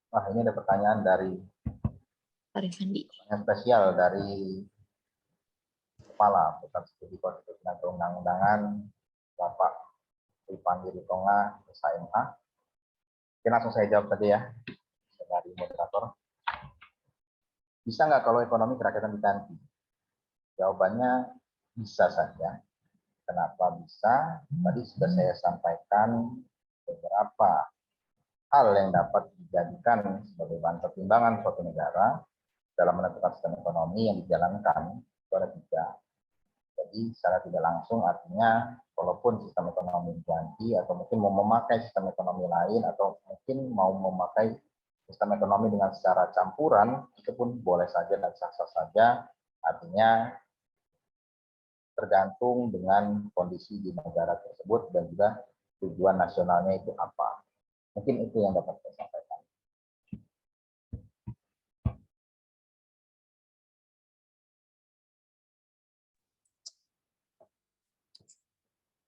Nah, ini ada pertanyaan dari Pak Rifandi. yang spesial dari Kepala Pusat Studi Konstitusi dan Perundang-undangan Bapak Rifandi Ritonga, SMH. Oke, langsung saya jawab tadi ya, dari moderator. Bisa nggak kalau ekonomi kerakyatan diganti? Jawabannya bisa saja. Kenapa bisa? Tadi sudah saya sampaikan beberapa hal yang dapat dijadikan sebagai bahan pertimbangan suatu negara dalam menentukan sistem ekonomi yang dijalankan. Itu ada 3. Jadi secara tidak langsung artinya walaupun sistem ekonomi diganti atau mungkin mau memakai sistem ekonomi lain atau mungkin mau memakai sistem ekonomi dengan secara campuran, itu pun boleh saja dan sah-sah saja. Artinya tergantung dengan kondisi di negara tersebut dan juga tujuan nasionalnya itu apa. Mungkin itu yang dapat saya sampaikan.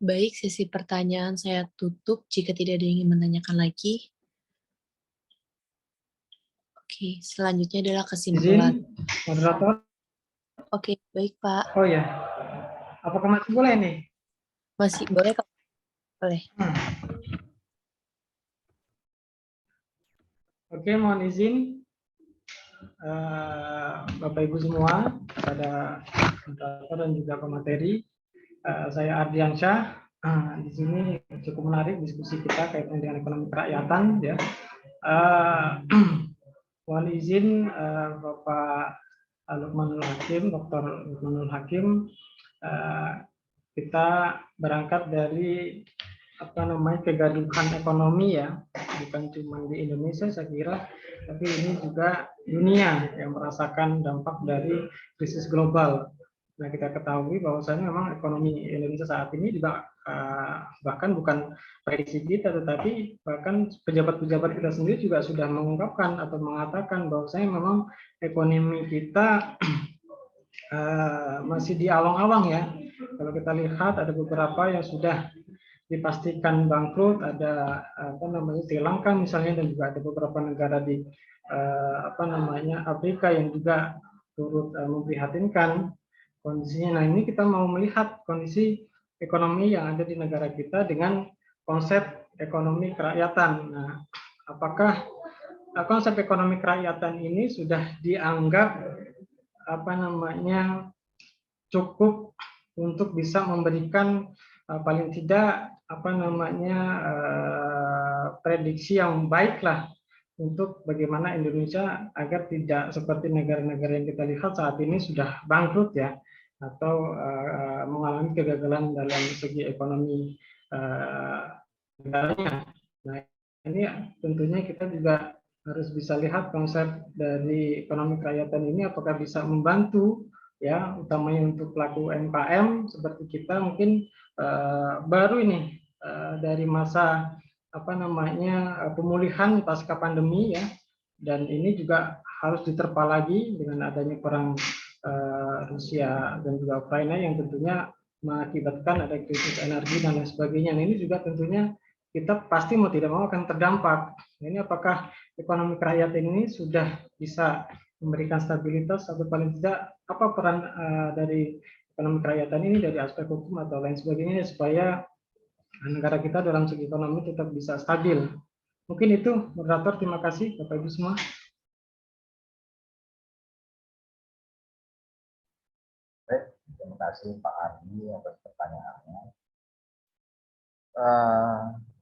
Baik, sesi pertanyaan saya tutup jika tidak ada yang ingin menanyakan lagi. Oke, selanjutnya adalah kesimpulan. Izin, moderator. Oke, baik Pak. Oh ya, apakah masih boleh nih? Masih boleh, Kak? Boleh. Oke, mohon izin Bapak Ibu semua, pada moderator dan juga pemateri. Saya Ardiansyah. Di sini cukup menarik diskusi kita kaitan dengan ekonomi kerakyatan. Ya. Mohon izin Bapak Lukmanul Hakim, Dr. Lukmanul Hakim, kita berangkat dari kegaduhan ekonomi ya, bukan cuma di Indonesia saya kira, tapi ini juga dunia yang merasakan dampak dari krisis global. Nah, kita ketahui bahwasanya memang ekonomi Indonesia saat ini juga bahkan bukan prediksi kita, tetapi bahkan pejabat-pejabat kita sendiri juga sudah mengungkapkan atau mengatakan bahwasanya memang ekonomi kita masih di awang-awang ya. Kalau kita lihat ada beberapa yang sudah dipastikan bangkrut, ada Sri Lanka misalnya, dan juga ada beberapa negara di Afrika yang juga turut memprihatinkan. kondisinya. Nah, ini kita mau melihat kondisi ekonomi yang ada di negara kita dengan konsep ekonomi kerakyatan. Nah, apakah konsep ekonomi kerakyatan ini sudah dianggap cukup untuk bisa memberikan paling tidak prediksi yang baik lah untuk bagaimana Indonesia agar tidak seperti negara-negara yang kita lihat saat ini sudah bangkrut ya, atau mengalami kegagalan dalam segi ekonomi negaranya. Nah, ini tentunya kita juga harus bisa lihat konsep dari ekonomi kerakyatan ini apakah bisa membantu ya, utamanya untuk pelaku UMKM seperti kita mungkin baru ini dari masa pemulihan pasca pandemi ya, dan ini juga harus diterpa lagi dengan adanya perang Rusia dan juga Ukraina yang tentunya mengakibatkan ada krisis energi dan lain sebagainya. Nah, ini juga tentunya kita pasti mau tidak mau akan terdampak. Nah, ini apakah ekonomi kerakyatan ini sudah bisa memberikan stabilitas atau paling tidak apa peran dari ekonomi kerakyatan ini dari aspek hukum atau lain sebagainya supaya negara kita dalam segi ekonomi tetap bisa stabil. Mungkin itu, moderator. Terima kasih Bapak Ibu semua. Baik, terima kasih Pak Ardi atas pertanyaannya.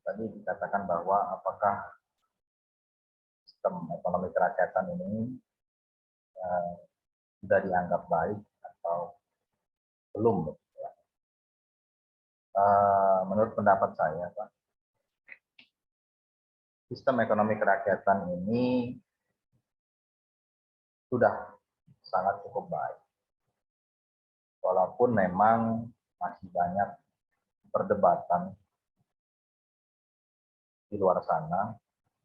Tadi dikatakan bahwa apakah sistem ekonomi kerakyatan ini sudah dianggap baik atau belum. Menurut pendapat saya, Pak, sistem ekonomi kerakyatan ini sudah sangat cukup baik. Walaupun memang masih banyak perdebatan di luar sana,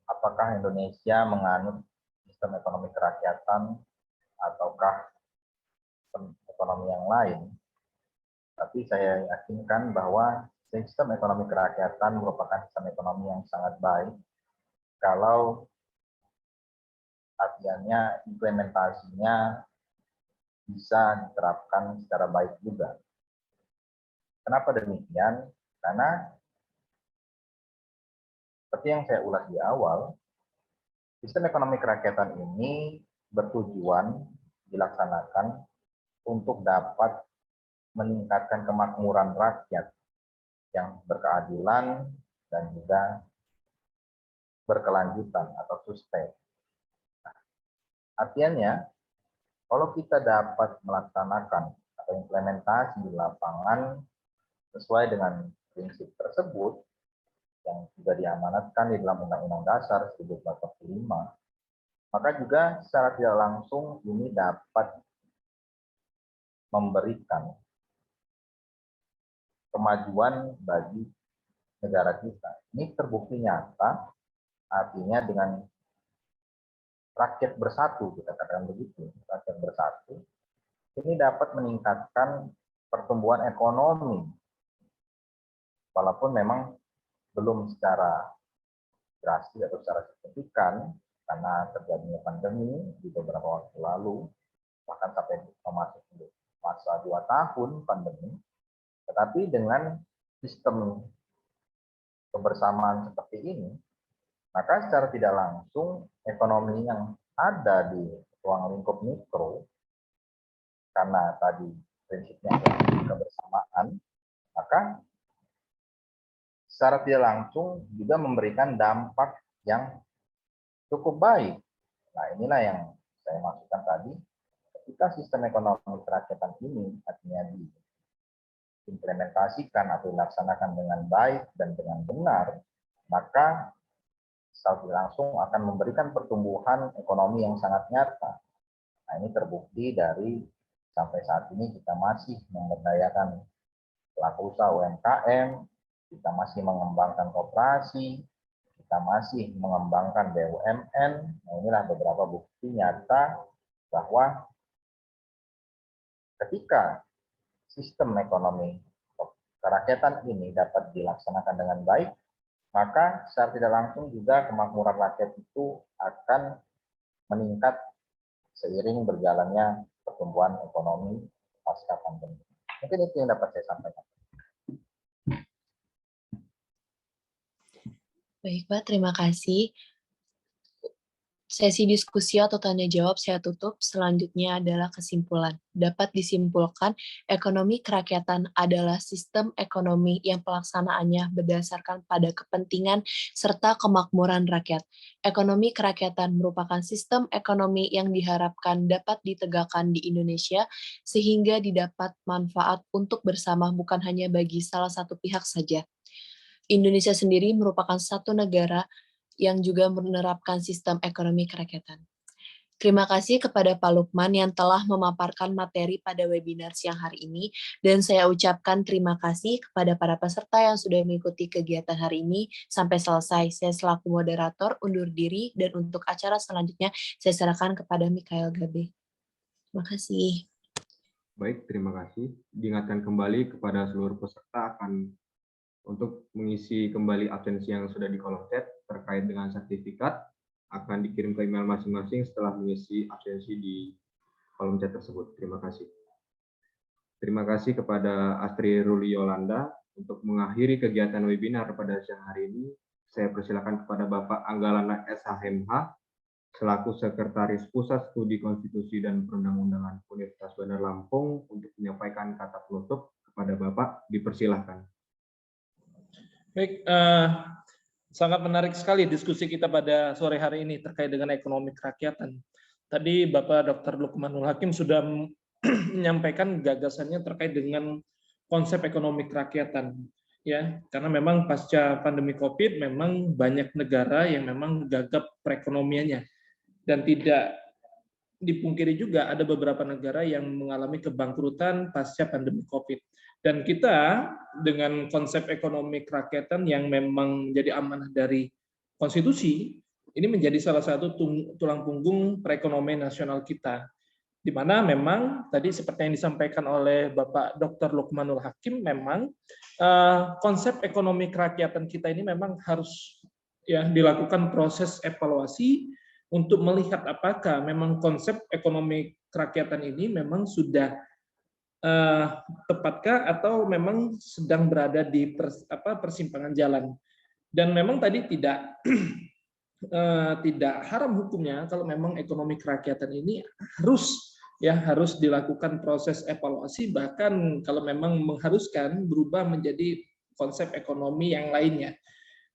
apakah Indonesia menganut sistem ekonomi kerakyatan ataukah sistem ekonomi yang lain. Tapi saya yakinkan bahwa sistem ekonomi kerakyatan merupakan sistem ekonomi yang sangat baik kalau artinya implementasinya bisa diterapkan secara baik juga. Kenapa demikian? Karena seperti yang saya ulas di awal, sistem ekonomi kerakyatan ini bertujuan dilaksanakan untuk dapat meningkatkan kemakmuran rakyat yang berkeadilan dan juga berkelanjutan atau sustain. Nah, artinya, kalau kita dapat melaksanakan atau implementasi di lapangan sesuai dengan prinsip tersebut, yang juga diamanatkan di dalam Undang-Undang Dasar 1945, maka juga secara tidak langsung ini dapat memberikan kemajuan bagi negara kita. Ini terbukti nyata, artinya dengan rakyat bersatu, kita katakan begitu, rakyat bersatu, ini dapat meningkatkan pertumbuhan ekonomi, walaupun memang belum secara drastis atau secara signifikan karena terjadinya pandemi di beberapa waktu lalu, bahkan sampai memasuki masa 2 tahun pandemi. Tetapi dengan sistem kebersamaan seperti ini, maka secara tidak langsung ekonomi yang ada di ruang lingkup mikro, karena tadi prinsipnya adalah kebersamaan, maka secara tidak langsung juga memberikan dampak yang cukup baik. Nah, inilah yang saya maksudkan tadi, ketika sistem ekonomi kerakyatan ini artinya diimplementasikan atau dilaksanakan dengan baik dan dengan benar, maka secara tidak langsung akan memberikan pertumbuhan ekonomi yang sangat nyata. Nah, ini terbukti dari sampai saat ini kita masih memberdayakan pelaku usaha UMKM, kita masih mengembangkan koperasi, kita masih mengembangkan BUMN. Nah, inilah beberapa bukti nyata bahwa ketika sistem ekonomi kerakyatan ini dapat dilaksanakan dengan baik, maka secara tidak langsung juga kemakmuran rakyat itu akan meningkat seiring berjalannya pertumbuhan ekonomi pasca pandemi. Mungkin itu yang dapat saya sampaikan. Baik, Pak. Terima kasih. Sesi diskusi atau tanya jawab saya tutup. Selanjutnya adalah kesimpulan. Dapat disimpulkan, ekonomi kerakyatan adalah sistem ekonomi yang pelaksanaannya berdasarkan pada kepentingan serta kemakmuran rakyat. Ekonomi kerakyatan merupakan sistem ekonomi yang diharapkan dapat ditegakkan di Indonesia sehingga didapat manfaat untuk bersama bukan hanya bagi salah satu pihak saja. Indonesia sendiri merupakan satu negara yang juga menerapkan sistem ekonomi kerakyatan. Terima kasih kepada Pak Lukman yang telah memaparkan materi pada webinar siang hari ini, dan saya ucapkan terima kasih kepada para peserta yang sudah mengikuti kegiatan hari ini sampai selesai. Saya selaku moderator undur diri, dan untuk acara selanjutnya saya serahkan kepada Mikael Gabe. Terima kasih. Baik, terima kasih. Diingatkan kembali kepada seluruh peserta untuk mengisi kembali absensi yang sudah di kolom chat terkait dengan sertifikat akan dikirim ke email masing-masing setelah mengisi absensi di kolom chat tersebut. Terima kasih. Terima kasih kepada Astri Ruli Yolanda untuk mengakhiri kegiatan webinar pada siang hari ini. Saya persilakan kepada Bapak Anggalana SHMH selaku Sekretaris Pusat Studi Konstitusi dan Perundang-undangan Universitas Bandar Lampung untuk menyampaikan kata penutup. Kepada Bapak, dipersilahkan. Baik, sangat menarik sekali diskusi kita pada sore hari ini terkait dengan ekonomi kerakyatan. Tadi Bapak Dr. Lukmanul Hakim sudah menyampaikan gagasannya terkait dengan konsep ekonomi kerakyatan, ya, karena memang pasca pandemi COVID memang banyak negara yang memang gagap perekonomiannya, dan tidak dipungkiri juga ada beberapa negara yang mengalami kebangkrutan pasca pandemi COVID. Dan kita dengan konsep ekonomi kerakyatan yang memang menjadi amanah dari konstitusi, ini menjadi salah satu tulang punggung perekonomian nasional kita. Di mana memang tadi seperti yang disampaikan oleh Bapak Dr. Lukmanul Hakim, memang konsep ekonomi kerakyatan kita ini memang harus ya dilakukan proses evaluasi untuk melihat apakah memang konsep ekonomi kerakyatan ini memang sudah tepatkah atau memang sedang berada di persimpangan jalan. Dan memang tadi tidak tidak haram hukumnya kalau memang ekonomi kerakyatan ini harus dilakukan proses evaluasi, bahkan kalau memang mengharuskan berubah menjadi konsep ekonomi yang lainnya.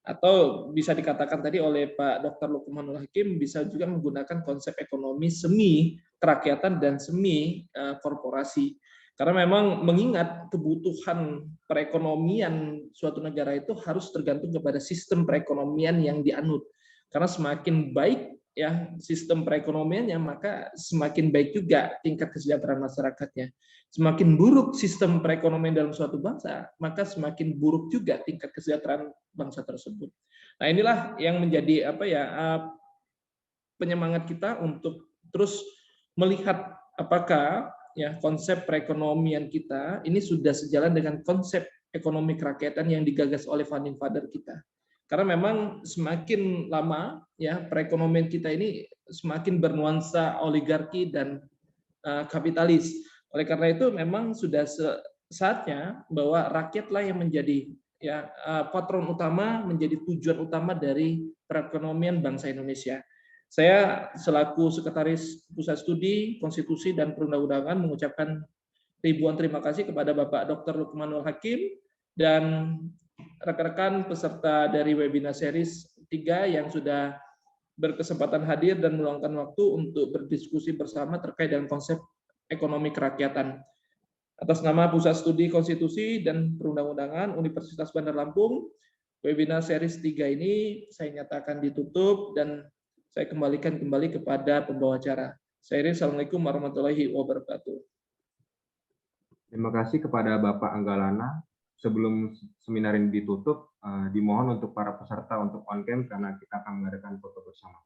Atau bisa dikatakan tadi oleh Pak Dr. Lukmanul Hakim bisa juga menggunakan konsep ekonomi semi kerakyatan dan semi korporasi. Karena memang mengingat kebutuhan perekonomian suatu negara itu harus tergantung kepada sistem perekonomian yang dianut. Karena semakin baik ya sistem perekonomiannya, maka semakin baik juga tingkat kesejahteraan masyarakatnya. Semakin buruk sistem perekonomian dalam suatu bangsa, maka semakin buruk juga tingkat kesejahteraan bangsa tersebut. Nah, inilah yang menjadi penyemangat kita untuk terus melihat apakah ya konsep perekonomian kita ini sudah sejalan dengan konsep ekonomi kerakyatan yang digagas oleh founding father kita. Karena memang semakin lama ya perekonomian kita ini semakin bernuansa oligarki dan kapitalis. Oleh karena itu memang sudah saatnya bahwa rakyatlah yang menjadi ya patron utama, menjadi tujuan utama dari perekonomian bangsa Indonesia. Saya selaku Sekretaris Pusat Studi Konstitusi dan Perundang-undangan mengucapkan ribuan terima kasih kepada Bapak Dr. Lukmanul Hakim dan rekan-rekan peserta dari webinar series 3 yang sudah berkesempatan hadir dan meluangkan waktu untuk berdiskusi bersama terkait dengan konsep ekonomi kerakyatan. Atas nama Pusat Studi Konstitusi dan Perundang-undangan Universitas Bandar Lampung, webinar series 3 ini saya nyatakan ditutup dan saya kembalikan kembali kepada pembawa acara. Assalamualaikum warahmatullahi wabarakatuh. Terima kasih kepada Bapak Anggalana. Sebelum seminar ini ditutup, dimohon untuk para peserta untuk on cam karena kita akan mengadakan foto bersama.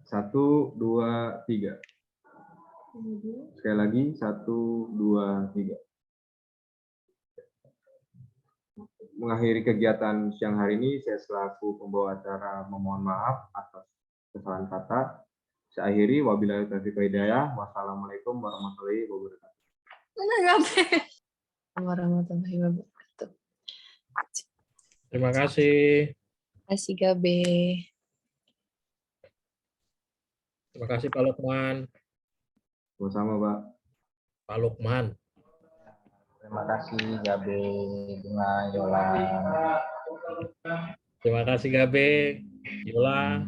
1, 2, 3. Sekali lagi 1, 2, 3. mengakhiri kegiatan siang hari ini, saya selaku pembawa acara memohon maaf atas kesalahan kata. Saya akhiri, wabillahi taufiq wal hidayah. Wassalamualaikum warahmatullahi wabarakatuh. Warahmatullahi wabarakatuh. Terima kasih. Terima kasih Gabe. Terima kasih Pak Lukman. Sama-sama, Pak. Pak Lukman. Terima kasih Gabe, Bunga, Yola. Terima kasih Gabe, Yola.